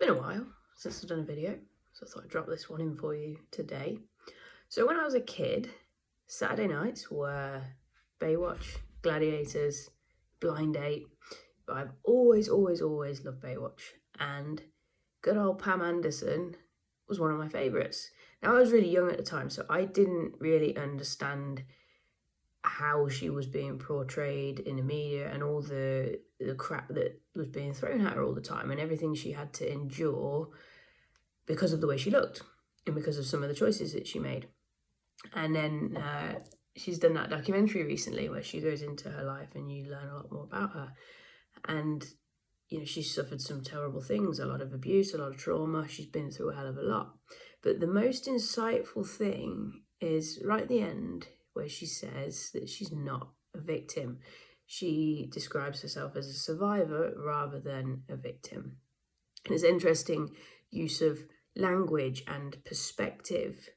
Been a while since I've done a video, so I thought I'd drop this one in for you today. So when I was a kid, Saturday nights were Baywatch, Gladiators, Blind Date, but I've always loved Baywatch, and good old Pam Anderson was one of my favourites. Now I was really young at the time, so I didn't really understand how she was being portrayed in the media and all the crap that was being thrown at her all the time and everything she had to endure because of the way she looked and because of some of the choices that she made. And then she's done that documentary recently where she goes into her life and you learn a lot more about her. And, you know, she's suffered some terrible things, a lot of abuse, a lot of trauma. She's been through a hell of a lot. But the most insightful thing is right at the end, where she says that she's not a victim. She describes herself as a survivor rather than a victim. And it's interesting use of language and perspective.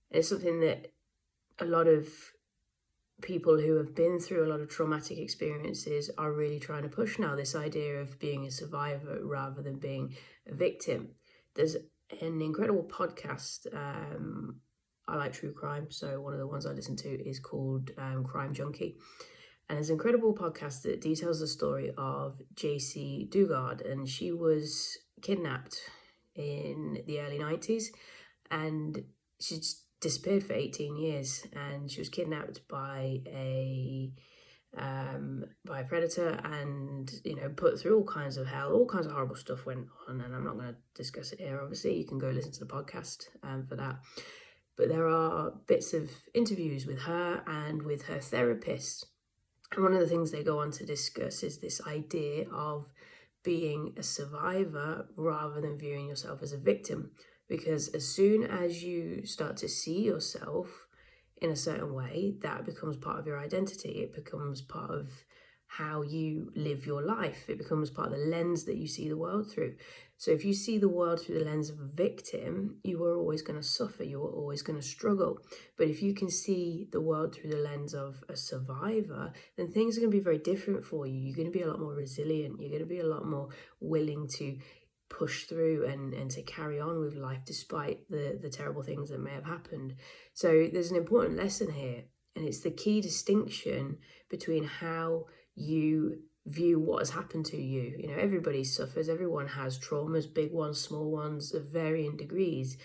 It's something that a lot of people who have been through a lot of traumatic experiences are really trying to push now, this idea of being a survivor rather than being a victim. There's an incredible podcast. I like true crime, so one of the ones I listen to is called Crime Junkie. And there's an incredible podcast that details the story of Jaycee Dugard, and she was kidnapped in the early 90s, and she disappeared for 18 years, and she was kidnapped by a predator and, you know, put through all kinds of hell, all kinds of horrible stuff went on, and I'm not going to discuss it here, obviously. You can go listen to the podcast for that. But there are bits of interviews with her and with her therapist. And one of the things they go on to discuss is this idea of being a survivor rather than viewing yourself as a victim. Because as soon as you start to see yourself in a certain way, that becomes part of your identity. It becomes part of how you live your life. It becomes part of the lens that you see the world through. So if you see the world through the lens of a victim, you are always going to suffer. You are always going to struggle. But if you can see the world through the lens of a survivor, then things are going to be very different for you. You're going to be a lot more resilient. You're going to be a lot more willing to push through and to carry on with life despite the terrible things that may have happened. So there's an important lesson here, and it's the key distinction between how you view what has happened to you. You know, everybody suffers, everyone has traumas, big ones, small ones, of varying degrees.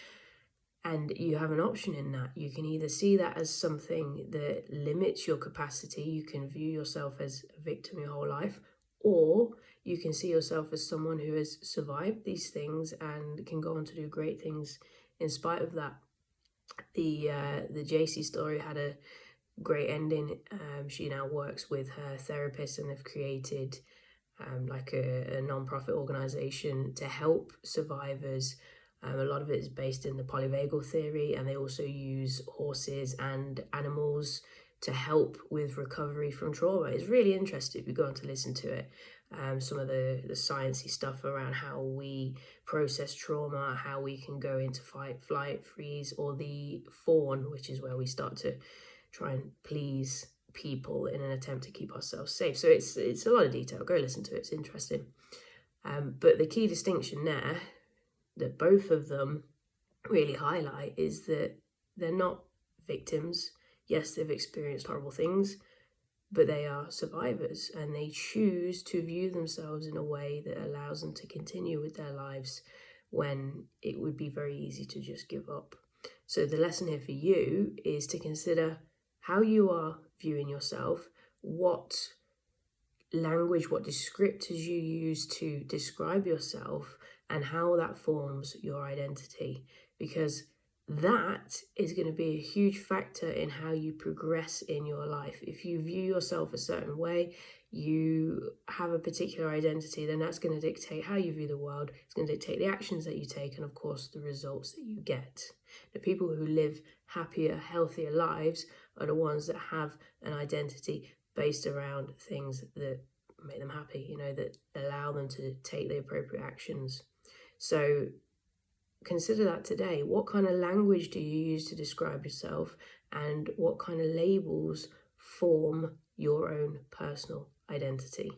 And you have an option in that. You can either see that as something that limits your capacity, you can view yourself as a victim your whole life, or you can see yourself as someone who has survived these things and can go on to do great things in spite of that. The Jaycee story had a great ending. She now works with her therapist, and they've created like a non-profit organization to help survivors. A lot of it is based in the polyvagal theory, and they also use horses and animals to help with recovery from trauma. It's really interesting if you go on to listen to it. Some of the sciencey stuff around how we process trauma, how we can go into fight, flight, freeze, or the fawn, which is where we start to try and please people in an attempt to keep ourselves safe. So it's a lot of detail. Go listen to it. It's interesting. But the key distinction there that both of them really highlight is that they're not victims. Yes, they've experienced horrible things, but they are survivors, and they choose to view themselves in a way that allows them to continue with their lives when it would be very easy to just give up. So the lesson here for you is to consider how you are viewing yourself, what language, what descriptors you use to describe yourself, and how that forms your identity, because that is going to be a huge factor in how you progress in your life. If you view yourself a certain way, you have a particular identity, then that's going to dictate how you view the world. It's going to dictate the actions that you take and, of course, the results that you get. The people who live happier, healthier lives are the ones that have an identity based around things that make them happy, you know, that allow them to take the appropriate actions. So consider that today. What kind of language do you use to describe yourself, and what kind of labels form your own personal identity?